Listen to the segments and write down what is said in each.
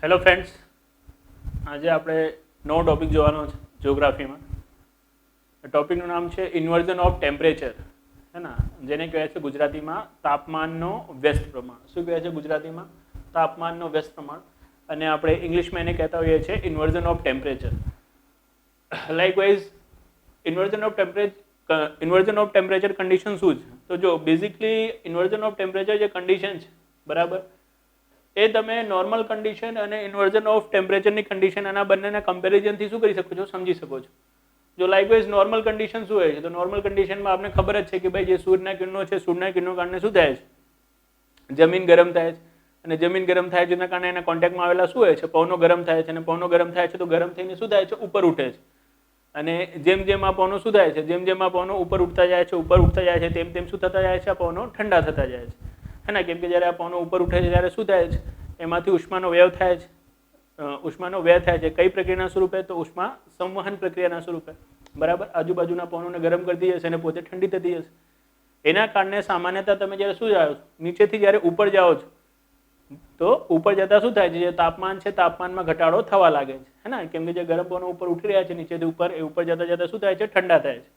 Hello friends, આજે આપણે નવો ટોપિક જોવાનો છે જિયોગ્રાફીમાં. ટોપિકનું નામ છે ઇન્વર્ઝન ઓફ ટેમ્પરેચર, હે ને, જેને કહેવાય છે ગુજરાતીમાં તાપમાનનો વ્યસ્ત પ્રમાણ. શું કહેવાય છે ગુજરાતીમાં? તાપમાનનો વ્યસ્ત પ્રમાણ. અને આપણે ઇંગ્લિશમાં એને કહેતા હોઈએ છીએ inversion of temperature. Likewise inversion of temperature condition શું છે? તો જો બેઝિકલી ઇન્વર્ઝન ઓફ ટેમ્પરેચર જે કન્ડિશન છે, બરાબર, એ તમે નોર્મલ કન્ડિશન અને ઇન્વર્ઝન ઓફ ટેમ્પરેચરની કન્ડિશન આના બંનેના કમ્પેરિઝનથી શું કરી શકો છો? સમજી શકો છો. જો લાઇકવાઇઝ નોર્મલ કન્ડિશન શું હોય છે? તો નોર્મલ કન્ડિશનમાં આપણે ખબર જ છે કે ભાઈ જે સૂર્યના કિરણો છે, સૂર્યના કિરણો કારણે શું થાય છે? જમીન ગરમ થાય છે. અને જમીન ગરમ થાય છે જેના કારણે એના કોન્ટેક્ટમાં આવેલા શું હોય છે? પવનો ગરમ થાય છે. અને પવનો ગરમ થાય છે તો ગરમ થઈને શું થાય છે? ઉપર ઉઠે છે. અને જેમ જેમ આ પવનો શું થાય છે? જેમ જેમ આ પવનો ઉપર ઉઠતા જાય છે, ઉપર ઉઠતા જાય છે, તેમ તેમ શું થતા જાય છે? આ પવનો ઠંડા થતા જાય છે, હે ને? કેમ કે જ્યારે આ પવનો ઉપર ઉઠે છે ત્યારે શું થાય છે? એમાંથી ઉષ્માનો વ્યય થાય છે. ઉષ્માનો વ્યય થાય છે કઈ પ્રક્રિયાના સ્વરૂપે? તો ઉષ્મા સંવહન પ્રક્રિયાના સ્વરૂપે, બરાબર. આજુબાજુના પવનોને ગરમ કરતી જશે અને પોતે ઠંડી થતી જશે. એના કારણે સામાન્યતઃ તમે જ્યારે શું જાઓ છો, નીચેથી જ્યારે ઉપર જાઓ છો, તો ઉપર જતાં શું થાય છે? જે તાપમાન છે, તાપમાનમાં ઘટાડો થવા લાગે છે, હે ને? કેમ કે જે ગરમ પવનો ઉપર ઉઠી રહ્યા છે નીચેથી ઉપર, એ ઉપર જતાં જતાં શું થાય છે? ઠંડા થાય છે.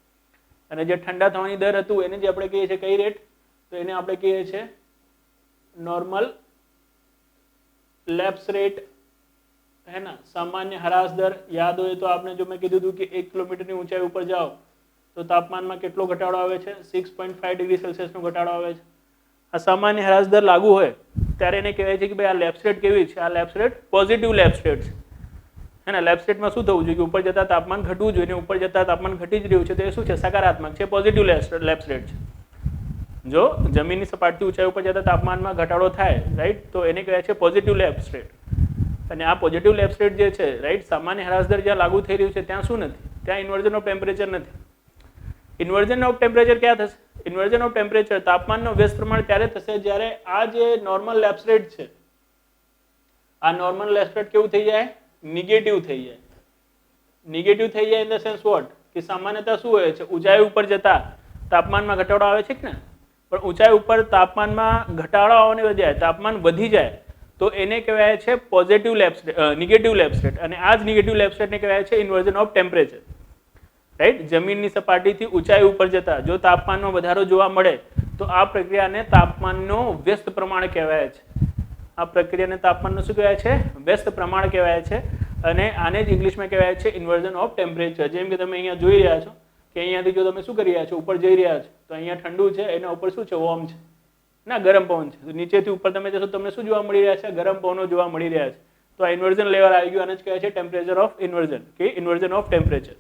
અને જે ઠંડા થવાની દર હતું એને જે આપણે કહીએ છીએ કઈ રેટ? તો એને આપણે કહીએ છીએ નોર્મલ લેપ્સ રેટ, હે ને? સામાન્ય હરાસ દર. યાદ હોય તો આપણે જો મેં કીધું હતું કે 1 કિલોમીટરની ઊંચાઈ ઉપર જાઓ તો તાપમાનમાં કેટલો ઘટાડો આવે છે? 6.5 ડિગ્રી સેલ્સિયસનો ઘટાડો આવે છે. આ સામાન્ય હરાસ દર લાગુ હોય ત્યારે એને કહેવાય છે કે ભાઈ આ લેપ્સ રેટ કેવી છે? આ lapse rate positive lapse rate છે, હે ને? લેપ્સ રેટમાં શું થવું જોઈએ? કે ઉપર જતાં તાપમાન ઘટવું જોઈએ, અને ઉપર જતાં તાપમાન ઘટી જ રહ્યું છે તો એ શું છે? સકારાત્મક છે, પોઝિટિવ લેપ્સ રેટ છે. જો જમીનની સપાટીથી ઊંચાઈ ઉપર જતાં તાપમાનમાં ઘટાડો થાય, રાઈટ, તો એને કહેવાય છે પોઝિટિવ લેપ્સ રેટ. અને આ પોઝિટિવ લેપ્સ રેટ જે છે, રાઈટ, સામાન્ય હરાસ દર જ્યાં લાગુ થઈ રહ્યું છે ત્યાં શું નથી? ત્યાં ઇન્વર્ઝન ઓફ ટેમ્પરેચર નથી. ઇન્વર્ઝન ઓફ ટેમ્પરેચર ક્યાં થશે? ઇન્વર્ઝન ઓફ ટેમ્પરેચર તાપમાનનો વ્યસ્ત પ્રમાણ ત્યારે થશે જ્યારે આ જે નોર્મલ લેપ્સ રેટ છે, આ નોર્મલ લેપ્સ રેટ કેવું થઈ જાય? નિગેટિવ થઈ જાય. નિગેટિવ થઈ જાય ઇન ધ સેન્સ વોટ? કે સામાન્યતઃ શું હોય છે? ઊંચાઈ ઉપર જતા તાપમાનમાં ઘટાડો આવે છે કે ને? પણ ઊંચાઈ ઉપર તાપમાનમાં ઘટાડો આવવાની બજાય તાપમાન વધી જાય તો એને કહેવાય છે positive lapse, negative lapse rate. અને આ જ નિગેટિવ લેપ્સ રેટને કહેવાય છે ઇન્વર્ઝન ઓફ ટેમ્પરેચર, રાઈટ. જમીનની સપાટીથી ઊંચાઈ ઉપર જતા જો તાપમાનમાં વધારો જોવા મળે તો આ પ્રક્રિયાને તાપમાનનો વ્યસ્ત પ્રમાણ કહેવાય છે. આ પ્રક્રિયાને તાપમાનનું શું કહેવાય છે? વ્યસ્ત પ્રમાણ કહેવાય છે. અને આને જ ઇંગ્લિશમાં કહેવાય છે ઇન્વર્ઝન ઓફ ટેમ્પરેચર. જેમ કે તમે અહીંયા જોઈ રહ્યા છો કે અહીંયાથી જો તમે શું કરી રહ્યા છો? ઉપર જઈ રહ્યા છો તો અહીંયા ઠંડુ છે, એના ઉપર શું છે? વોર્મ છે, ના, ગરમ પવન છે. તો નીચેથી ઉપર તમે જશો તમને શું જોવા મળી રહ્યા છે? ગરમ પવનો જોવા મળી રહ્યા છે. તો આ ઇન્વર્ઝન લેવલ આવી ગયું. આને જ કહેવાય છે ટેમ્પરેચર ઓફ ઇન્વર્ઝન, કે ઇન્વર્ઝન ઓફ ટેમ્પરેચર.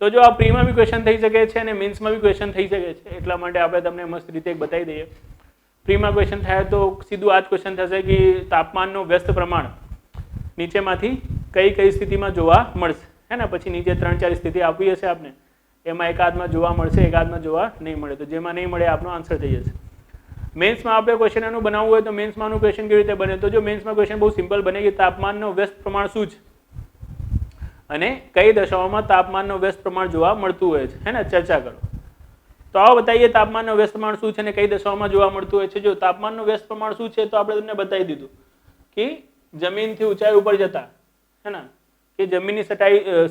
તો જો આ પ્રીમાં બી ક્વેશ્ચન થઈ શકે છે અને મેન્સમાં બી ક્વેશ્ચન થઈ શકે છે, એટલા માટે આપણે તમને મસ્ત રીતે એક બતાવી દઈએ. પ્રીમાં ક્વેશ્ચન થાય તો સીધું આ જ ક્વેશ્ચન થશે કે તાપમાનનું વ્યસ્ત પ્રમાણ નીચેમાંથી કઈ કઈ સ્થિતિમાં જોવા મળશે, હે ને? પછી નીચે 3-4 સ્થિતિ આપી હશે આપણે, એમાં એકાદમાં જોવા મળશે, એકાદમાં જોવા નહીં મળે. તો જેમાં નહીં મળે આપનો આન્સર થઈ જશે. મેન્સમાં આપણે ક્વેશ્ચન એનું બનાવવું હોય તો મેન્સમાંનું ક્વેશ્ચન કેવી રીતે બને? તો જો મેન્સમાં ક્વેશ્ચન બહુ સિમ્પલ બને કે તાપમાનનો વ્યસ્ત પ્રમાણ શું છે અને કઈ દશાઓમાં તાપમાનનો વ્યસ્ત પ્રમાણ જોવા મળતું હોય છે, હે ને? ચર્ચા કરો. તો આવો બતાવીએ તાપમાનનો વ્યસ્ત પ્રમાણ શું છે અને કઈ દશાઓમાં જોવા મળતું હોય છે. જો તાપમાનનો વ્યસ્ત પ્રમાણ શું છે તો આપણે તમને બતાવી દીધું કે જમીનથી ઊંચાઈ ઉપર જતા, હે ને, કે જમીનની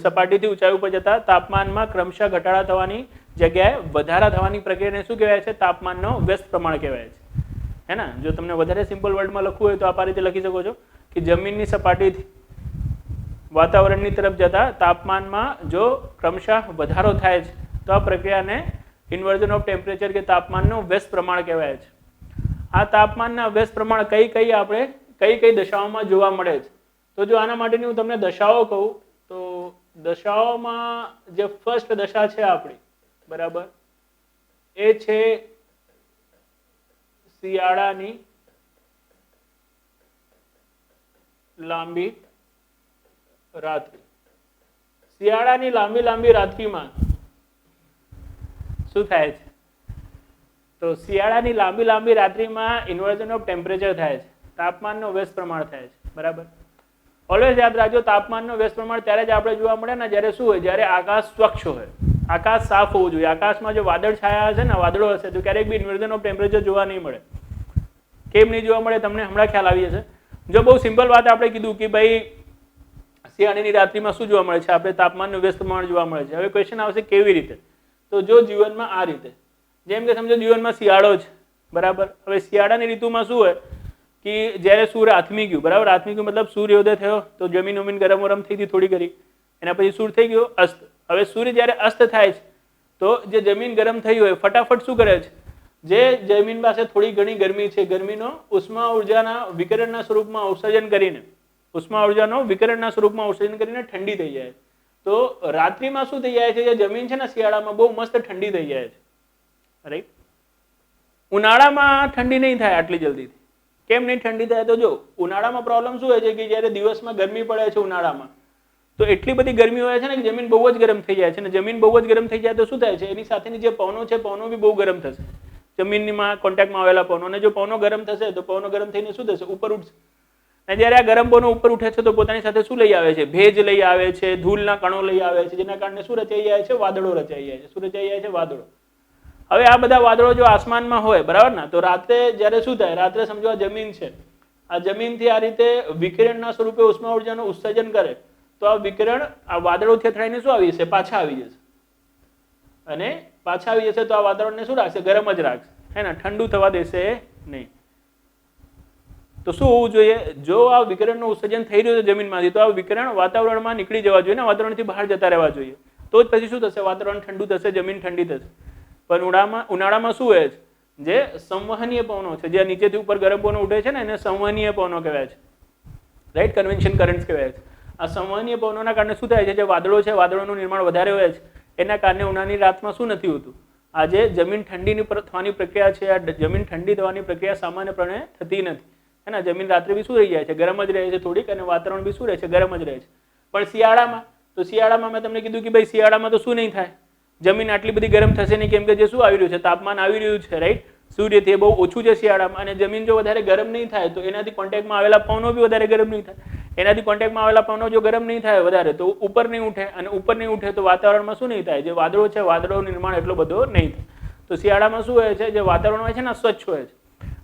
સપાટીથી ઊંચાઈ ઉપર જતા તાપમાનમાં ક્રમશઃ ઘટાડા થવાની જગ્યાએ વધારા થવાની પ્રક્રિયાને શું કહેવાય છે? તાપમાનનો વ્યસ્ત પ્રમાણ કહેવાય છે, હે ને? જો તમને વધારે સિમ્પલ વર્ડમાં લખવું હોય તો આ રીતે લખી શકો છો કે જમીનની સપાટીથી વાતાવરણની તરફ જતા તાપમાનમાં જો ક્રમશઃ વધારો થાય છે તો આ પ્રક્રિયાને ઇન્વર્ઝન ઓફ ટેમ્પરેચર કે તાપમાનનું વ્યસ્ત પ્રમાણ કહેવાય છે. આ તાપમાનના વ્યસ્ત પ્રમાણ કઈ કઈ દશાઓમાં જોવા મળે છે? તો જો આના માટેની હું તમને દશાઓ કહું તો દશાઓમાં જે ફર્સ્ટ દશા છે આપણી, બરાબર, એ છે શિયાળાની લાંબી રાત્રિ. શિયાળાની લાંબી રાત્રિમાં શું થાય છે? તો શિયાળાની લાંબી રાત્રિમાં ઇન્વર્ઝન ઓફ ટેમ્પરેચર થાય છે, તાપમાનનો વ્યસ્ત પ્રમાણ થાય છે, બરાબર. ઓલવેઝ યાદ રાખજો તાપમાનનો વ્યસ્ત પ્રમાણ ત્યારે જ આપણે જોવા મળે ને જ્યારે શું હોય? જ્યારે આકાશ સ્વચ્છ હોય, આકાશ સાફ હોવું જોઈએ. આકાશમાં જો વાદળ છાયા હશે ને, વાદળો હશે, તો ક્યારેક બી ઇન્વર્ઝન ઓફ ટેમ્પરેચર જોવા નહીં મળે. કેમ નહીં જોવા મળે તમને હમણાં ખ્યાલ આવી જશે. જો બહુ સિમ્પલ વાત આપણે કીધું કે ભાઈ શિયાળાની રાત્રિમાં શું જોવા મળે છે, આપણે તાપમાનનું વ્યસ્ત પ્રમાણ જોવા મળે છે. હવે ક્વેશ્ચન આવશે કેવી રીતે? તો જો જીવનમાં આ રીતે, જેમ કે સમજો જીવનમાં શિયાળો છે, બરાબર. હવે શિયાળાની ઋતુમાં શું હોય કે જ્યારે સૂર્ય આથમી ગયું, બરાબર, આથમી ગયું મતલબ સૂર્યોદય થયો તો જમીન વમીન ગરમ ગરમ થઈ ગઈ થોડી ઘણી, એના પછી સૂર્ય થઈ ગયો અસ્ત. હવે સૂર્ય જ્યારે અસ્ત થાય છે તો જે જમીન ગરમ થઈ હોય ફટાફટ શું કરે છે, જે જમીન પાસે થોડી ઘણી ગરમી છે, ગરમીનો ઉષ્મા ઉર્જાના વિકિરણના સ્વરૂપમાં ઉત્સર્જન કરીને, ઉષ્મા ઉર્જાનો વિકિરણના સ્વરૂપમાં ઉત્સર્જન કરીને ઠંડી થઈ જાય. તો રાત્રિમાં શું થઈ જાય છે, જે જમીન છે ને શિયાળામાં બહુ મસ્ત ઠંડી થઈ જાય છે, રાઈટ. ઉનાળામાં ઠંડી નહીં થાય આટલી જલ્દીથી. કેમ નહીં ઠંડી થાય? તો જો ઉનાળામાં પ્રોબ્લેમ શું હોય છે કે જ્યારે દિવસમાં ગરમી પડે છે ઉનાળામાં, તો એટલી બધી ગરમી હોય છે ને કે જમીન બહુ જ ગરમ થઈ જાય છે. અને જમીન બહુ જ ગરમ થઈ જાય તો શું થાય છે, એની સાથેની જે પવનો છે પવનો બી બહુ ગરમ થશે, જમીનમાં કોન્ટેક્ટમાં આવેલા પવનો. અને જો પવનો ગરમ થશે તો પવનો ગરમ થઈને શું થશે, ઉપર ઉઠશે. અને જ્યારે આ ગરમ પવનો ઉપર ઉઠે છે તો પોતાની સાથે શું લઈ આવે છે, ભેજ લઈ આવે છે, ધૂળના કણો લઈ આવે છે, જેના કારણે શું રચાઈ જાય છે, વાદળો રચાઈ જાય છે. શું રચાઈ જાય છે, વાદળો. હવે આ બધા વાદળો જો આસમાનમાં હોય, બરાબર ને, તો રાત્રે જ્યારે શું થાય, રાત્રે સમજો આ જમીન છે, આ જમીનથી આ રીતે વિકિરણના સ્વરૂપે ઉષ્મા ઉર્જાનું ઉત્સર્જન કરે તો આ વિકિરણ આ વાદળોથી અથડાઈને શું આવી જશે, પાછા આવી જશે. અને પાછા આવી જશે તો આ વાતાવરણને શું રાખશે, ગરમ જ રાખશે, હે ને, ઠંડુ થવા દેશે નહીં. તો શું હોવું જોઈએ, જો આ વિકિરણનું ઉત્સર્જન થઈ રહ્યું છે જમીનમાંથી તો આ વિકિરણ વાતાવરણમાં નીકળી જવા જોઈએ ને, વાતાવરણથી બહાર જતા રહેવા જોઈએ. તો જ પછી શું થશે, વાતાવરણ ઠંડુ થશે, જમીન ઠંડી થશે. પણ ઉનાળામાં શું હોય છે, જે સંવહનીય પવનો છે, જે નીચેથી ઉપર ગરમ પવનો ઉઠે છે ને, એને સંવહનીય પવનો કહેવાય છે, રાઈટ, કન્વેન્શન કરન્ટ્સ કહેવાય છે. આ સંવહનીય પવનોના કારણે શું થાય છે, જે વાદળો છે, વાદળોનું નિર્માણ વધારે હોય છે, એના કારણે ઉનાળાની રાતમાં શું નથી હોતું, આજે જમીન ઠંડીની થવાની પ્રક્રિયા છે, આ જમીન ઠંડી થવાની પ્રક્રિયા સામાન્યપણે થતી નથી, હે ને. જમીન રાત્રે બી શું રહી જાય છે, ગરમ જ રહે છે થોડીક, અને વાતાવરણ બી શું રહે છે, ગરમ જ રહે છે. પણ શિયાળામાં, તો શિયાળામાં મેં તમને કીધું કે ભાઈ શિયાળામાં તો શું નહીં થાય, જમીન આટલી બધી ગરમ થશે નહીં, કેમ કે જે શું આવી રહ્યું છે, તાપમાન આવી રહ્યું છે, રાઈટ, સૂર્યથી બહુ ઓછું છે શિયાળામાં. અને જમીન જો વધારે ગરમ નહીં થાય તો એનાથી કોન્ટેક્ટમાં આવેલા પવનો બી વધારે ગરમ નહીં થાય. એનાથી કોન્ટેક્ટમાં આવેલા પવનો જો ગરમ નહીં થાય વધારે તો ઉપર નહીં ઉઠે, અને ઉપર નહીં ઉઠે તો વાતાવરણમાં શું નહીં થાય, જે વાદળો છે વાદળોનું નિર્માણ એટલો બધો નહીં થાય. તો શિયાળામાં શું હોય છે, જે વાતાવરણ હોય છે ને સ્વચ્છ હોય છે.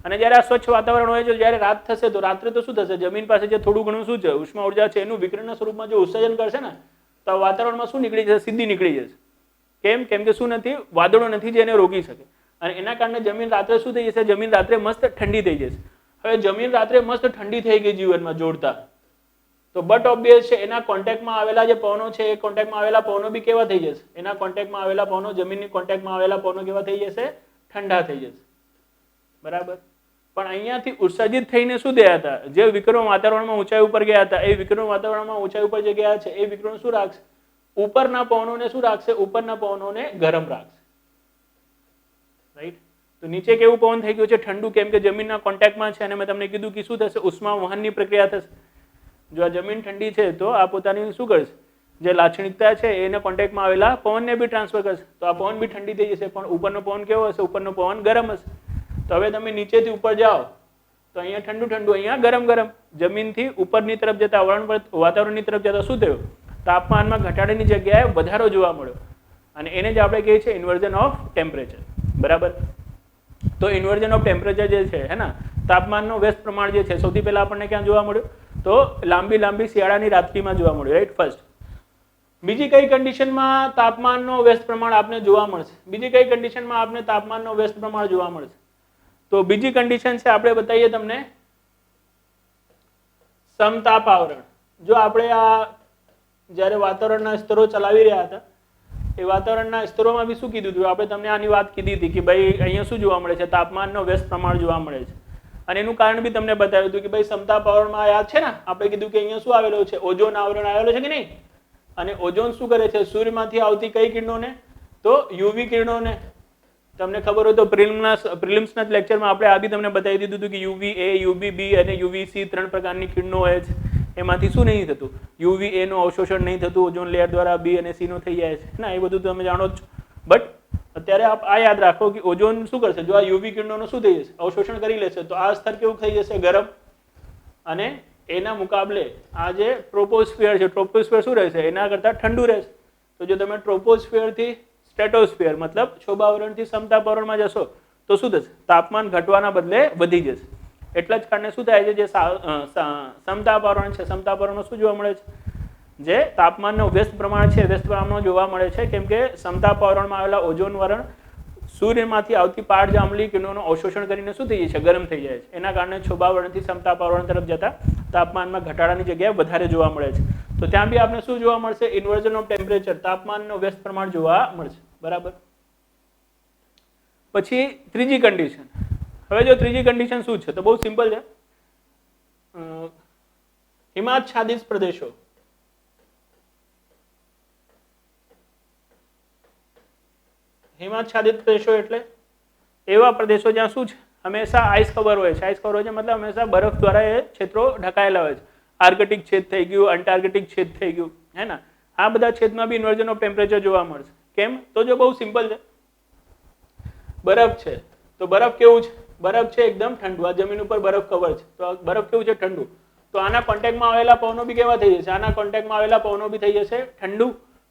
અને જ્યારે આ સ્વચ્છ વાતાવરણ હોય છે, જ્યારે રાત થશે તો રાત્રે તો શું થશે, જમીન પાસે જે થોડું ઘણું શું છે ઉષ્મા ઉર્જા છે એનું વિકિરણના સ્વરૂપમાં જો ઉત્સર્જન કરશે ને તો વાતાવરણમાં શું નીકળી જશે, સીધી નીકળી જશે. કેમ? કેમ કે શું નથી, વાદળો નથી જે એને રોકી શકે. અને એના કારણે જમીન રાત્રે શું થઈ જશે, જમીન રાત્રે મસ્ત ઠંડી થઈ જશે. હવે જમીન રાત્રે મસ્ત ઠંડી થઈ ગઈ જીવનમાં જોડતા, તો બટ ઓબ્વિયસ છે એના કોન્ટેક્ટમાં આવેલા જે પવનો છે એ કોન્ટેક્ટમાં આવેલા પવનો બી કેવા થઈ જશે, એના કોન્ટેક્ટમાં આવેલા પવનો, જમીનની કોન્ટેક્ટમાં આવેલા પવનો કેવા થઈ જશે, ઠંડા થઈ જશે, બરાબર. પણ અહીંયાથી ઉત્સર્જિત થઈને શું થયા હતા, જે વિકિરણો વાતાવરણમાં ઊંચાઈ ઉપર ગયા હતા એ વિકિરણો વાતાવરણમાં ઊંચાઈ ઉપર જે ગયા છે એ વિકિરણો શું રાખશે, ઉપરના પવનોને શું રાખશે, ઉપરના પવનોને ગરમ રાખશે, રાઈટ. તો નીચે કેવું પવન થઈ ગયું છે, ઠંડુ, કેમ કે જમીનના કોન્ટેક્ટમાં છે. અને મેં તમને કીધું કે શું થશે, ઉષ્મા વહનની પ્રક્રિયા થશે. જો આ જમીન ઠંડી છે તો આ પોતાની શું કરશે, જે લાક્ષણિકતા છે એને કોન્ટેક્ટમાં આવેલા પવનને બી ટ્રાન્સફર કરશે, તો આ પવન બી ઠંડી થઈ જશે. પણ ઉપરનો પવન કેવો હશે, ઉપરનો પવન ગરમ હશે. તો હવે તમે નીચેથી ઉપર જાઓ તો અહીંયા ઠંડુ ઠંડુ, અહીંયા ગરમ ગરમ. જમીનથી ઉપરની તરફ જતા વાતાવરણની તરફ જતા શું થયું, તાપમાનમાં ઘટાડાની જગ્યાએ વધારો જોવા મળ્યો. અને એને જ આપણે કહીએ છીએ ઇન્વર્ઝન ઓફ ટેમ્પરેચર, બરાબર. તો ઇન્વર્ઝન ઓફ ટેમ્પરેચર જે છે, હે ને, તાપમાનનો વ્યસ્ત પ્રમાણ જે છે, સૌથી પહેલા આપણને ક્યાં જોવા મળ્યું, તો લાંબી લાંબી શિયાળાની રાત્રિમાં જોવા મળ્યું, રાઈટ, ફર્સ્ટ. બીજી કઈ કન્ડિશનમાં તાપમાનનો વ્યસ્ત પ્રમાણ આપને જોવા મળશે, બીજી કઈ કન્ડિશનમાં આપને તાપમાનનો વ્યસ્ત પ્રમાણ જોવા મળશે? તો બીજી કન્ડિશન છે, આપણે બતાવીએ તમને, સમતાપ આવરણ. જો આપણે આ જ્યારે વાતાવરણના સ્તરો ચલાવી રહ્યા હતા એ વાતાવરણના સ્તરોમાં બી શું કીધું હતું, આપણે તમને આની વાત કીધી હતી કે ભાઈ અહીંયા શું જોવા મળે છે, તાપમાનનો વ્યસ્ત પ્રમાણ જોવા મળે છે. અને એનું કારણ બી તમને બતાવ્યું હતું કે ભાઈ સમતાપ આવરણમાં યાદ છે ને, આપણે કીધું કે અહીંયા શું આવેલો છે, ઓઝોન આવરણ આવેલો છે કે નહીં. અને ઓઝોન શું કરે છે, સૂર્યમાંથી આવતી કઈ કિરણોને, તો યુવી કિરણોને. તમને ખબર હોય તો પ્રિલિમ્સના લેક્ચરમાં આપણે આ બી તમને બતાવી દીધું હતું કે યુવી એ, યુવી બી અને યુવી સી 3 પ્રકારની કિરણો હોય છે. એમાંથી શું નહીં થતું, યુવી એ નું અવશોષણ નહીં થતું, ઓઝોન લેયર દ્વારા બી અને સી નો થઈ જાય છે ને, એ બધું તમે જાણો જ છો. બટ અત્યારે આપ આ યાદ રાખો કે ઓઝોન શું કરશે, જો આ યુવી કિરણોનું શું થઈ જશે, અવશોષણ કરી લેશે, તો આ સ્તર કેવું થઈ જશે, ગરમ. અને એના મુકાબલે આ જે ટ્રોપોસ્ફિયર છે, ટ્રોપોસ્ફિયર શું રહેશે, એના કરતાં ઠંડુ રહેશે. તો જો તમે ટ્રોપોસ્ફિયરથી સ્ટ્રેટોસ્ફિયર મતલબ શોભાવરણથી સમતાપ આવરણમાં જશો તો શું થશે, તાપમાન ઘટવાના બદલે વધી જશે. એટલા જ કારણે શું થાય છે, જે સમતાપવરણ છે, સમતાપવરણમાં શું જોવા મળે છે, જે તાપમાનનું વ્યસ્ત પ્રમાણ છે વ્યસ્ત પ્રમાણમાં જોવા મળે છે, કેમ કે સમતાપવરણમાં આવેલા ઓઝોન વરણ સૂર્યમાંથી આવતી પાડ જાંબલી કિરણોનું અવશોષણ કરીને શું થઈ જાય છે, ગરમ થઈ જાય છે. એના કારણે છોબાવરણથી સમતાપવરણ તરફ જતા તાપમાનમાં ઘટાડાની જગ્યાએ વધારે જોવા મળે છે. તો ત્યાં બી આપણે શું જોવા મળશે, ઇન્વર્ઝન ઓફ ટેમ્પરેચર, તાપમાનનું વ્યસ્ત પ્રમાણ જોવા મળશે. બરાબર. પછી ત્રીજી કન્ડિશન. હવે જો ત્રીજી કન્ડિશન શું છે, તો બહુ સિમ્પલ છે. હિમાચ્છાદિત પ્રદેશો, હિમાચ્છાદિત પ્રદેશો એટલે એવા પ્રદેશો જ્યાં શું છે, હંમેશા આઈસ કવર હોય છે. આઈસ કવર હોય છે મતલબ હંમેશા બરફ દ્વારા એ ક્ષેત્રો ઢકાયેલા હોય છે. આર્કટિક છેદ થઈ ગયું, અંટાર્કટિક છેદ થઈ ગયું, હે ને, આ બધા છેદમાં બી ઇન્વર્ઝન ઓફ ટેમ્પરેચર જોવા મળશે. કેમ? તો જો બહુ સિમ્પલ છે, બરફ છે તો બરફ કેવું છે, બરફ છે એકદમ ઠંડુ, આ જમીન ઉપર બરફ કવર છે તો બરફ કેવું છે, ઠંડુ. તો આના કોન્ટેક્ટમાં આવેલા પવનો બી કેવા થઈ જશે, આના કોન્ટેક્ટમાં આવેલા પવનો બી થઈ જશે ઠંડુ,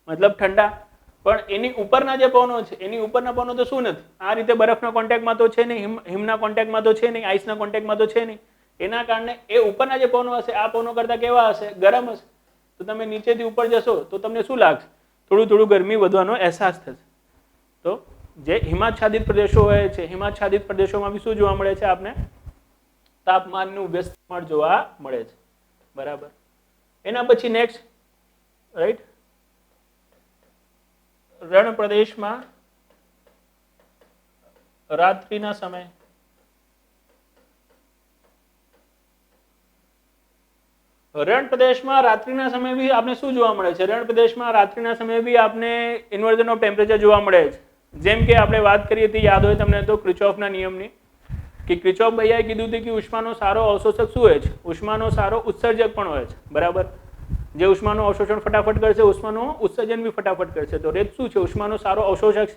મતલબ ઠંડા. પણ એની ઉપરના જે પવનો છે, એની ઉપરના પવનો તો શું નથી, આ રીતે બરફના કોન્ટેક્ટમાં તો છે નહીં, હિમના કોન્ટેક્ટમાં તો છે નહીં, આઈસના કોન્ટેક્ટમાં તો છે નહીં. એના કારણે એ ઉપરના જે પવનો હશે આ પવનો કરતા કેવા હશે, ગરમ હશે. તો તમે નીચેથી ઉપર જશો તો તમને શું લાગશે, થોડું થોડું ગરમી વધવાનો અહેસાસ થશે. તો જે હિમાચ્છાદિત પ્રદેશો હોય છે, હિમાચ્છાદિત પ્રદેશોમાં બી શું જોવા મળે છે, આપને તાપમાનનું વ્યસ્ત પ્રમાણ જોવા મળે છે. બરાબર. એના પછી નેક્સ્ટ, રાઈટ, રણ પ્રદેશમાં રાત્રિના સમય, રણ પ્રદેશમાં રાત્રિના સમયે બી આપણે શું જોવા મળે છે, રણ પ્રદેશમાં રાત્રિના સમયે બી આપણે ઇન્વર્ઝન ઓફ ટેમ્પરેચર જોવા મળે છે. જેમ કે આપણે વાત કરી હતી, યાદ હોય તમને તો ક્રિચોફના નિયમની, કે ક્રિચોફ ભૈયાએ કીધું હતું કે ઉષ્માનો સારો અવશોષક શું હોય છે, ઉષ્માનો સારો ઉત્સર્જક પણ હોય છે. બરાબર. જે ઉષ્માનું અવશોષણ ફટાફટ કરશે, ઉષ્માનું ઉત્સર્જન બી ફટાફટ કરશે. તો રેત શું છે, ઉષ્માનો સારો અવશોષક,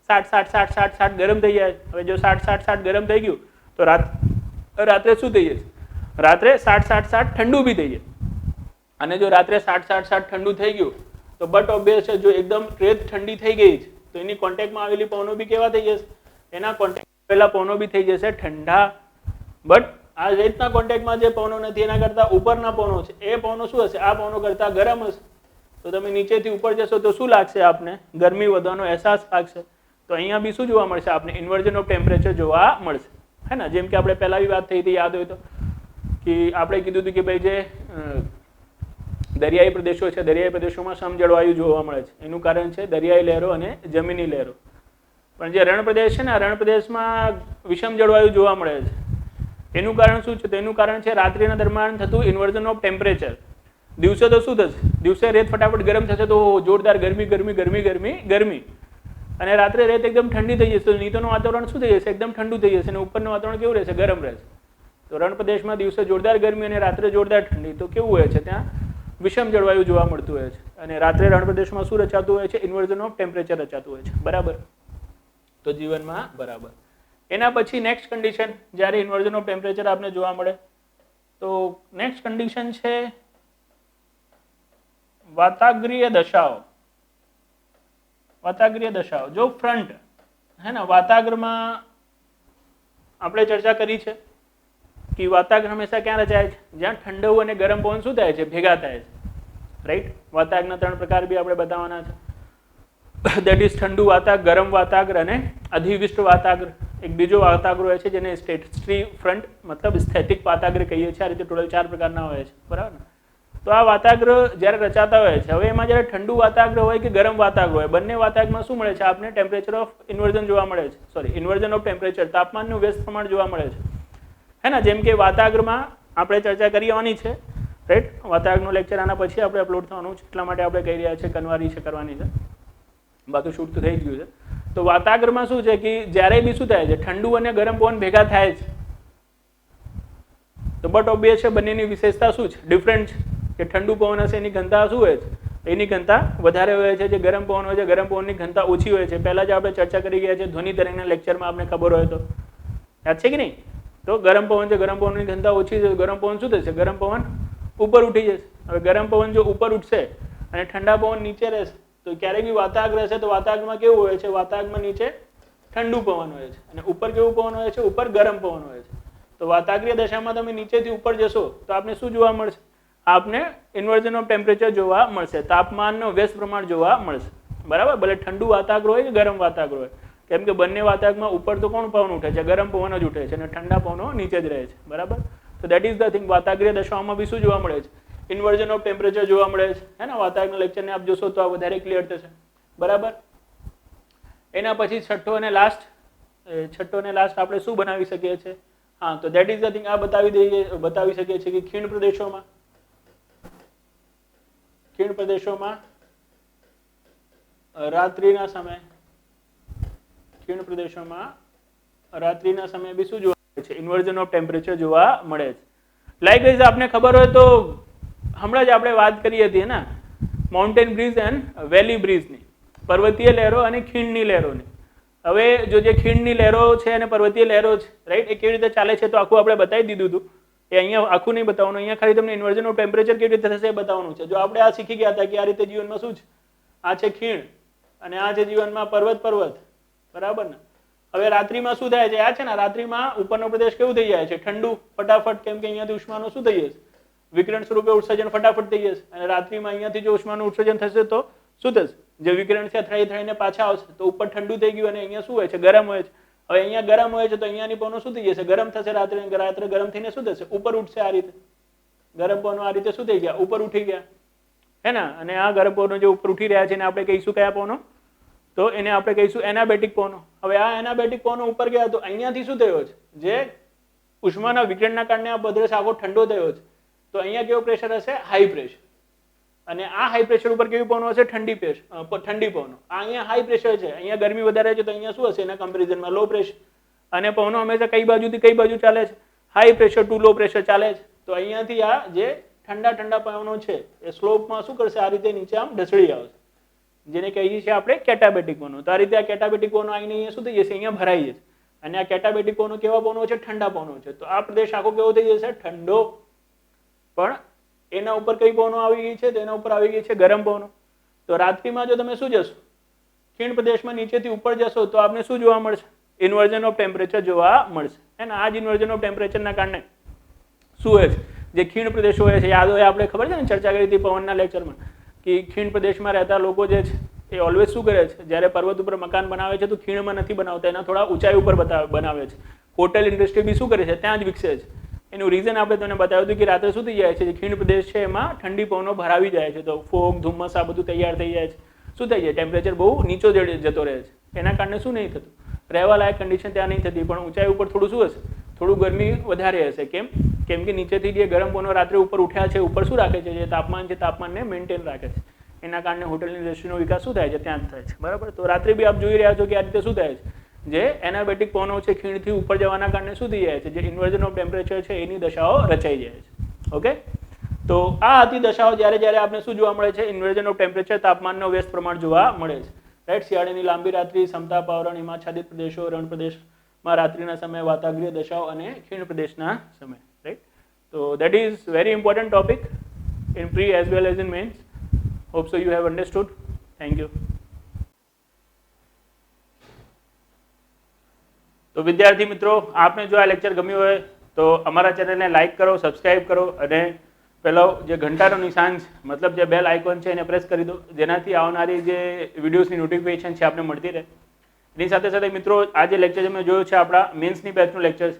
60 ગરમ થઈ જાય. હવે જો 60 ગરમ થઈ ગયું તો રાત્રે શું થઈ જશે, રાત્રે 60 ઠંડુ બી થઈ જાય. અને જો રાત્રે 60 ઠંડુ થઈ ગયું તો બટ ઓબ્વિયસ છે, જો એકદમ રેત ઠંડી થઈ ગઈ છે તો એની કોન્ટેક્ટમાં આવેલી પવનો બી કેવા થઈ જશે, એના કોન્ટેક્ટમાં આવેલા પવનો બી થઈ જશે ઠંડા. બટ આ રેતના કોન્ટેક્ટમાં જે પવનો નથી એના કરતા ઉપરના પવનો છે, એ પવનો શું હશે, આ પવનો કરતા ગરમ હશે. તો તમે નીચેથી ઉપર જશો તો શું લાગશે, આપને ગરમી વધવાનો અહેસાસ લાગશે. તો અહીંયા બી શું જોવા મળશે, આપને ઇન્વર્ઝન ઓફ ટેમ્પરેચર જોવા મળશે, હે ને. જેમ કે આપણે પહેલા બી વાત થઈ હતી, યાદ હોય તો, કે આપણે કીધું હતું કે ભાઈ જે દરિયાઈ પ્રદેશો છે, દરિયાઈ પ્રદેશોમાં સમજળવાયુ જોવા મળે છે. એનું કારણ છે દરિયાઈ લહેરો અને જમીની લહેરો. પણ જે રણ પ્રદેશ છે ને, આ રણ પ્રદેશમાં વિષમ જળવાયુ જોવા મળે છે. એનું કારણ શું છે, તો એનું કારણ છે રાત્રિના દરમિયાન થતું ઇન્વર્ઝન ઓફ ટેમ્પરેચર. દિવસે તો શું થશે, દિવસે રેત ફટાફટ ગરમ થશે તો જોરદાર ગરમી, અને રાત્રે રેત એકદમ ઠંડી થઈ જશે તો નીચેનું વાતાવરણ શું થઈ જશે, એકદમ ઠંડુ થઈ જશે, અને ઉપરનું વાતાવરણ કેવું રહેશે, ગરમ રહેશે. તો રણ પ્રદેશમાં દિવસે જોરદાર ગરમી અને રાત્રે જોરદાર ઠંડી. તો કેવું હોય છે, ત્યાં વિષમ જળવાયુ જોવા મળતું હોય છે. અને રાત્રે રણ પ્રદેશમાં શું રચાતું હોય છે, ઇન્વર્ઝન ઓફ ટેમ્પરેચર રચાતું હોય છે. બરાબર. તો જીવનમાં બરાબર. એના પછી નેક્સ્ટ કન્ડિશન, જ્યારે ઇન્વર્ઝન ઓફ ટેમ્પરેચર આપને જોવા મળે તો નેક્સ્ટ કન્ડિશન છે વાતાગ્રીય દશાઓ. વાતાગ્રીય દશાઓ, જો ફ્રન્ટ, હે ને, વાતાગ્રમાં આપણે ચર્ચા કરી છે કે વાતાગ્ર હંમેશા ક્યાં રચાય છે, જ્યાં ઠંડુ અને ગરમ પવન શું થાય છે, ભેગા થાય છે. રાઈટ. વાતાગ્રના 3 પ્રકાર બી આપણે બતાવવાના છે. દેટ ઇઝ ઠંડુ વાતાગ્ર, ગરમ વાતાગ્ર અને અધિવિષ્ટ વાતાગ્ર. એક બીજો વાતાગ્ર હોય છે જેને સ્ટેટરી ફ્રન્ટ મતલબ સ્થેટિક વાતાગ્ર કહીએ છીએ. આ રીતે ટોટલ 4 પ્રકારના હોય છે. બરાબર ને. તો આ વાતાગ્ર જ્યારે રચાતા હોય છે, હવે એમાં જ્યારે ઠંડુ વાતાગ્ર હોય કે ગરમ વાતાગ્ર હોય, બંને વાતાગ્રમાં શું મળે છે, આપને ટેમ્પરેચર ઓફ ઇન્વર્ઝન જોવા મળે છે. સોરી, ઇન્વર્ઝન ઓફ ટેમ્પરેચર, તાપમાનનું વ્યસ્ત પ્રમાણ જોવા મળે છે, હે ને. જેમ કે વાતાગ્રમાં આપણે ચર્ચા કરવાની છે, રાઈટ. વાતાગ્રનો લેક્ચર આના પછી આપણે અપલોડ થવાનું છે, એટલા માટે આપણે કહી રહ્યા છીએ કરવાની છે, બાકી શૂટ તો થઈ જ ગયું છે. તો વાતાગ્રમાં શું છે કે જ્યારે બી શું થાય છે, ઠંડુ અને ગરમ પવન ભેગા થાય છે, તો બટ ઓબ્વિયસ છે બંનેની વિશેષતા શું છે, ડિફરન્ટ છે. કે ઠંડુ પવન હશે એની ઘનતા શું હોય છે, એની ઘનતા વધારે હોય છે. જે ગરમ પવન હોય છે, ગરમ પવનની ઘનતા ઓછી હોય છે. પહેલા જ આપણે ચર્ચા કરી ગયા છે ધ્વનિ તરંગના લેક્ચરમાં, આપને ખબર હોય તો, યાદ છે કે નહીં. તો ગરમ પવન છે, ગરમ પવનની ઘનતા ઓછી છે, ગરમ પવન શું થશે, ગરમ પવન ઉપર ઉઠી જશે. હવે ગરમ પવન જો ઉપર ઉઠશે અને ઠંડા પવન નીચે રહેશે તો ક્યારેક બી વાતાગ્ર હશે તો વાતાગ્રમાં કેવું હોય છે, વાતાગ્રમાં નીચે ઠંડુ પવન હોય છે અને ઉપર કેવું પવન હોય છે, ઉપર ગરમ પવન હોય છે. તો વાતાગ્રીય દશામાં તમે નીચેથી ઉપર જશો તો આપને શું જોવા મળશે? આપને ઇન્વર્ઝન ઓફ ટેમ્પરેચર જોવા મળશે, તાપમાનનો વ્યસ્ત પ્રમાણ જોવા મળશે, બરાબર. ભલે ઠંડુ વાતાગ્ર હોય કે ગરમ વાતાગ્ર હોય, કેમ કે બંને વાતાવરણમાં ઉપર તો કોણ પવન ઉઠે છે? ગરમ પવન જ ઉઠે છે અને ઠંડા પવનો નીચે જ રહે છે, બરાબર. તો દેટ ઇઝ ધ થિંગ. વાતાગ્રીય દશાઓમાં બી શું જોવા મળે છે? ઇન્વર્ઝન ઓફ ટેમ્પરેચર જોવા મળે છે, હે ને. વાતાવરણના લેક્ચરને આપ જોશો તો આ વધારે ક્લિયર થશે, બરાબર. એના પછી છઠ્ઠો અને લાસ્ટ આપણે શું બનાવી શકીએ છીએ? હા, તો દેટ ઇઝ ધ થિંગ. આ બતાવી શકીએ છીએ કે ખીણ પ્રદેશોમાં રાત્રિના સમયે બી શું જોવા મળે છે? ઇન્વર્ઝન ઓફ ટેમ્પરેચર જોવા મળે છે. લાઇકવાઇઝ આપને ખબર હોય તો હમણાં જ આપણે વાત કરી હતી ને માઉન્ટેન બ્રીઝ એન્ડ વેલી બ્રીઝની, પર્વતીય લહેરો અને ખીણની લહેરોની. હવે જો જે ખીણની લહેરો છે અને પર્વતીય લહેરો છે, રાઈટ, એ કેવી રીતે ચાલે છે તો આખું આપણે બતાવી દીધું હતું. એ અહીંયા આખું નહીં બતાવવાનું, અહીંયા ખાલી તમને ઇન્વર્ઝન ઓફ ટેમ્પરેચર કેવી રીતે થશે એ બતાવવાનું છે. જો આપણે આ શીખી ગયા હતા કે આ રીતે જીવનમાં શું છે, આ છે ખીણ અને આ છે જીવનમાં પર્વત, બરાબર ને. હવે રાત્રિમાં શું થાય છે? આ છે ને, રાત્રિમાં ઉપરનો પ્રદેશ કેવું થઈ જાય છે? ઠંડુ ફટાફટ, કેમ કે અહીંયાથી ઉષ્માનો શું થઈ જશે? વિકિરણ સ્વરૂપે ઉત્સર્જન ફટાફટ થઈ જશે. અને રાત્રિમાં અહીંયાથી જો ઉષ્માનું ઉત્સર્જન થશે તો શું થશે? જે વિકિરણ છે થઈને પાછા આવશે તો ઉપર ઠંડુ થઈ ગયું અને અહીંયા શું હોય છે? ગરમ હોય છે. હવે અહીંયા ગરમ હોય છે તો અહીંયાની પવનો શું થઈ જશે? ગરમ થશે. રાત્રે ગરમ થઈને શું થશે? ઉપર ઉઠશે. આ રીતે ગરમ પવનો આ રીતે શું થઈ ગયા? ઉપર ઉઠી ગયા, હે ને. અને આ ગરમ પવનો જે ઉપર ઉઠી રહ્યા છે એને આપણે કહીશું કયા પવનો? તો એને આપણે કહીશું એનાબેટિક પવનો. હવે આ એનાબેટિક પવનો ઉપર ગયા તો અહીંયાથી શું થયો છે? જે ઉષ્માના વિકિરણના કારણે આ પ્રદેશ આખો ઠંડો થયો છે તો અહીંયા કેવો પ્રેશર હશે? High pressure. અને આ હાઈ પ્રેશર ઉપર કેવી પવનો હશે? ઠંડી પવનો. આ અહીંયા હાઈ પ્રેશર છે, અહીંયા ગરમી વધારે છે તો અહીંયા શું હશે? એના કમ્પેરિઝનમાં લો પ્રેશર. અને પવનો હંમેશા કઈ બાજુથી કઈ બાજુ ચાલે છે? High pressure two low pressure ચાલે છે. તો અહીંયાથી આ જે ઠંડા પવનો છે એ સ્લોપમાં શું કરશે? આ રીતે નીચે આમ ઢસડી આવશે, જેને કહીએ છીએ આપણે કેટાબેટિક પવનો. તો આ રીતે આ કેટાબેટિક પવનો આવીને અહીંયા શું થઈ જશે? અહીંયા ભરાઈ જશે. અને આ કેટાબેટિક પવનો કેવા પવનો છે? ઠંડા પવનો છે. તો આ પ્રદેશ આખો કેવો થઈ જશે? ઠંડો. પણ એના ઉપર કઈ પવનો આવી ગઈ છે? તો એના ઉપર આવી ગઈ છે ગરમ પવનો. તો રાત્રિમાં જો તમે શું જશો? ખીણ પ્રદેશમાં નીચેથી ઉપર જશો તો આપને શું જોવા મળશે? ઇન્વર્ઝન ઓફ ટેમ્પરેચર જોવા મળશે. અને આ જ ઇન્વર્ઝન ઓફ ટેમ્પરેચરના કારણે શું હોય છે? જે ખીણ પ્રદેશો હોય છે, યાદ હોય આપણે ખબર છે ને, ચર્ચા કરી હતી પવનના લેક્ચરમાં, કે ખીણ પ્રદેશમાં રહેતા લોકો જે છે એ ઓલવેઝ શું કરે છે? જ્યારે પર્વત ઉપર મકાન બનાવે છે તો ખીણમાં નથી બનાવતા, એના થોડા ઊંચાઈ ઉપર બનાવે છે. હોટેલ ઇન્ડસ્ટ્રી બી શું કરે છે? ત્યાં જ વિકસે છે. એનું રીઝન આપણે તમને બતાવ્યું હતું કે રાત્રે શું થઈ જાય છે? જે ખીણ પ્રદેશ છે એમાં ઠંડી પવનો ભરાવી જાય છે, તો ફોગ, ધુમ્મસ આ બધું તૈયાર થઈ જાય છે. શું થઈ જાય? ટેમ્પરેચર બહુ નીચો જતો રહે છે. એના કારણે શું નહીં થતું? રહેવા લાયક કન્ડિશન ત્યાં નહીં થતી, પણ ઊંચાઈ ઉપર થોડું શું હશે? થોડું ગરમી વધારે હશે. કેમ કે નીચેથી જે ગરમ પવનો રાત્રે ઉપર ઉઠ્યા છે, ઉપર શું રાખે છે? જે તાપમાન છે તાપમાનને મેન્ટેન રાખે છે. એના કારણે હોટલની ઇન્ડસ્ટ્રીનો વિકાસ શું થાય છે? ત્યાં જ થાય છે, બરાબર. તો રાત્રે બી આપ જોઈ રહ્યા છો કે આ રીતે શું થાય છે? જે એનાબેટિક પવનો છે ખીણથી ઉપર જવાના કારણે શું થઈ જાય છે? જે ઇન્વર્ઝન ઓફ ટેમ્પરેચર છે એની દશાઓ રચાઈ જાય છે. ઓકે, તો આ હતી દશાઓ જ્યારે આપણે શું જોવા મળે છે? ઇન્વર્ઝન ઓફ ટેમ્પરેચર, તાપમાનનો વ્યસ્ત પ્રમાણ જોવા મળે છે, રાઈટ. શિયાળાની લાંબી રાત્રિ, સમતાપ આવરણ, હિમાચ્છાદિત પ્રદેશો, રણ પ્રદેશમાં રાત્રિના સમયે વાતાગ્રીય દશાઓ અને ખીણ પ્રદેશના સમય, રાઈટ. તો that is very important topic in pre as well as in mains. Hope so you have understood. Thank you. તો વિદ્યાર્થી મિત્રો, આપને જો આ લેક્ચર ગમ્યું હોય તો અમારા ચેનલને લાઇક કરો, સબસ્ક્રાઇબ કરો અને પેલો જે ઘંટાનો નિશાન છે, મતલબ જે બેલ આઇકોન છે એને પ્રેસ કરી દો, જેનાથી આવનારી જે વિડીયોઝની નોટિફિકેશન છે આપણે મળતી રહે. એની સાથે સાથે મિત્રો, આ જે લેક્ચર તમે જોયું છે આપણા મેન્સની બેચનું લેક્ચર છે.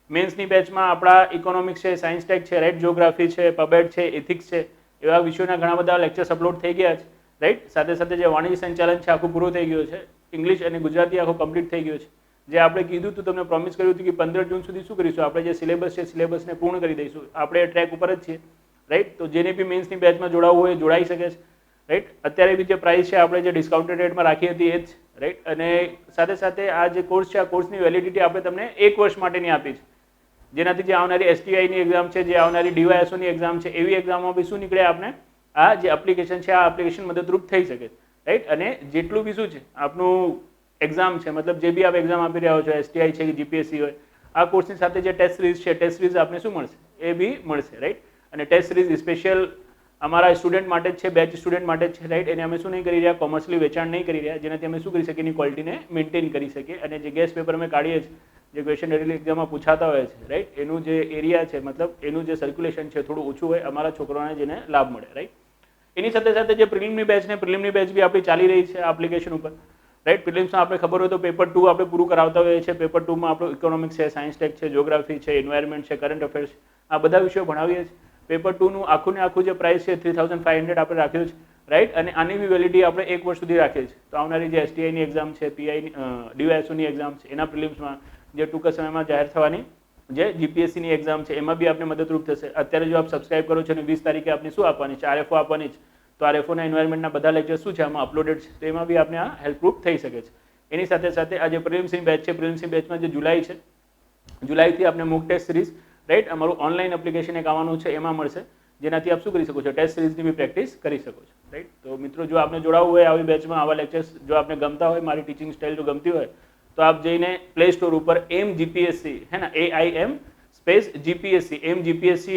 મેન્સની બેચમાં આપણા ઇકોનોમિક્સ છે, સાયન્સ ટેક છે, રાઈટ, જીઓગ્રાફી છે, પબેટ છે, એથિક્સ છે, એવા વિષયોના ઘણા બધા લેક્ચર્સ અપલોડ થઈ ગયા છે, રાઈટ. સાથે સાથે જે વાણિજ્ય સંચાલન છે આખું પૂરું થઈ ગયું છે. ઇંગ્લિશ અને ગુજરાતી આખું કમ્પ્લીટ થઈ ગયું છે. જે આપણે કીધું હતું, તમને પ્રોમિસ કર્યું હતું કે 15 જૂન સુધી શું કરીશું? આપણે જે સિલેબસ છે સિલેબસને પૂર્ણ કરી દઈશું. આપણે ટ્રેક ઉપર જ છીએ, રાઈટ. તો જેને બી મેન્સની બેચમાં જોડાવવું હોય જોડાઈ શકે છે, રાઈટ. અત્યારે બી જે પ્રાઇસ છે આપણે જે ડિસ્કાઉન્ટેડ રેટમાં રાખી હતી એ જ, રાઈટ. અને સાથે સાથે આ જે કોર્સ છે આ કોર્સની વેલિડિટી આપણે તમને 1 વર્ષ માટેની આપી છે, જેનાથી જે આવનારી STIની એક્ઝામ છે, જે આવનારી DYSOની એક્ઝામ છે, એવી એક્ઝામમાં બી શું નીકળે આપણે આ જે એપ્લિકેશન છે આ એપ્લિકેશન મદદરૂપ થઈ શકે, રાઈટ. અને જેટલું બી શું છે આપનું એક્ઝામ છે, મતલબ જે બી આપ એક્ઝામ આપી રહ્યા છો, STI છે કે GPSC હોય, આ કોર્સની સાથે જે ટેસ્ટ સિરીઝ છે, ટેસ્ટ સિરીઝ આપને શું મળશે? એ બી મળશે, રાઈટ. અને ટેસ્ટ સિરીઝ સ્પેશિયલ અમારા સ્ટુડન્ટ માટે જ છે, બેચ સ્ટુડન્ટ માટે જ છે, રાઈટ. એને અમે શું નહીં કરી રહ્યા? કોમર્શિયલી વેચાણ નહીં કરી રહ્યા, જેનાથી અમે શું કરી શકીએ? એની ક્વોલિટીને મેન્ટેન કરી શકીએ. અને જે ગેસ પેપર અમે કાઢીએ છીએ જે ક્વેશ્ચન ડેલી એક્ઝામમાં પૂછાતા હોય છે, રાઈટ, એનું જે એરિયા છે, મતલબ એનું જે સર્ક્યુલેશન છે થોડું ઓછું હોય, અમારા છોકરાઓને જેને લાભ મળે, રાઈટ. એની સાથે સાથે જે પ્રિલિમની બેચ ને પ્રિલિમની બેચ બી આપણી ચાલી રહી છે એપ્લિકેશન ઉપર, રાઈટ. પ્રિલિમ્સમાં આપણે ખબર હોય તો પેપર 2 આપણે પૂરું કરાવતા હોઈએ છીએ. પેપર 2 માં આપણું ઇકોનોમિક્સ છે, સાયન્સ ટેક છે, જ્યોગ્રાફી છે, એન્વાયરમેન્ટ છે, કરંટ અફેર્સ છે, આ બધા વિષયો ભણાવીએ છીએ. પેપર 2 નું આખું ને આખું જે પ્રાઇસ છે 3500 આપણે રાખ્યું છે, રાઈટ. અને આની બી વેલિડિટી આપણે 1 વર્ષ સુધી રાખીએ છીએ. તો આવનારી જે STIની એક્ઝામ છે, PIની DYSOની એક્ઝામ છે, એના પ્રિલિમ્સમાં જે ટૂંક સમયમાં જાહેર થવાની જે GPSCની એક્ઝામ છે એમાં બી આપણે મદદરૂપ થશે. અત્યારે જો આપ સબસ્ક્રાઇબ કરો છો અને 20 તારીખે આપને શું આપવાની છે, RFO આપવાની છે, તો RFOના એન્વાયરમેન્ટના બધા લેક્ચર શું છે આમાં અપલોડેડ છે, તો એમાં બી આપણે આ હેલ્પરૂપ થઈ શકે છે. એની સાથે સાથે આ જે પ્રિલિમ્સની બેચ છે, પ્રિલિમ્સની બેચમાં જે જુલાઈ છે, જુલાઈથી આપણે મોક ટેસ્ટ સિરીઝ, રાઈટ, અમારું ઓનલાઈન એપ્લિકેશન એક આવવાનું છે, એમાં મળશે, જેનાથી આપ શું કરી શકો છો, ટેસ્ટ સિરીઝની બી પ્રેક્ટિસ કરી શકો છો, રાઈટ. તો મિત્રો જો આપને જોડાવવું હોય આવી બેચમાં, આવા લેક્ચર્સ જો આપને ગમતા હોય, મારી ટીચિંગ સ્ટાઇલ જો ગમતી હોય, તો આપ જઈને પ્લે સ્ટોર ઉપર AIMGPSC હે ને, AIM સ્પેસ GPSC AIMGPSC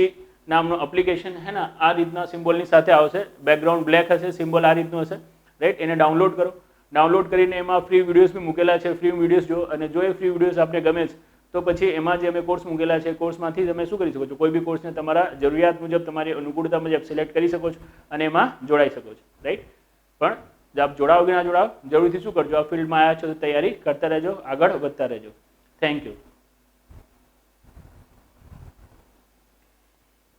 નામનું એપ્લિકેશન હે ને, આ રીતના સિમ્બોલની સાથે આવશે, બેકગ્રાઉન્ડ બ્લેક હશે, સિમ્બોલ આ રીતનું હશે, રાઈટ. એને ડાઉનલોડ કરો. ડાઉનલોડ કરીને એમાં ફ્રી વિડીયોઝ બી મૂકેલા છે, ફ્રી વિડીયોઝ જો, અને જો એ ફ્રી વિડીયોઝ આપને ગમે છે તો પછી એમાં જે અમે કોર્સ મૂકેલા છે, કોર્સમાંથી તમે શું કરી શકો છો, કોઈ બી કોર્સને તમારા જરૂરિયાત મુજબ, તમારી અનુકૂળતા મુજબ સિલેક્ટ કરી શકો છો અને એમાં જોડાઈ શકો છો, રાઈટ. પણ જો આપ જોડાઓ કે ના જોડાઓ, જરૂરથી શું કરજો, આ ફિલ્ડમાં આવ્યા છો તો તૈયારી કરતા રહેજો, આગળ વધતા રહેજો. Thank you.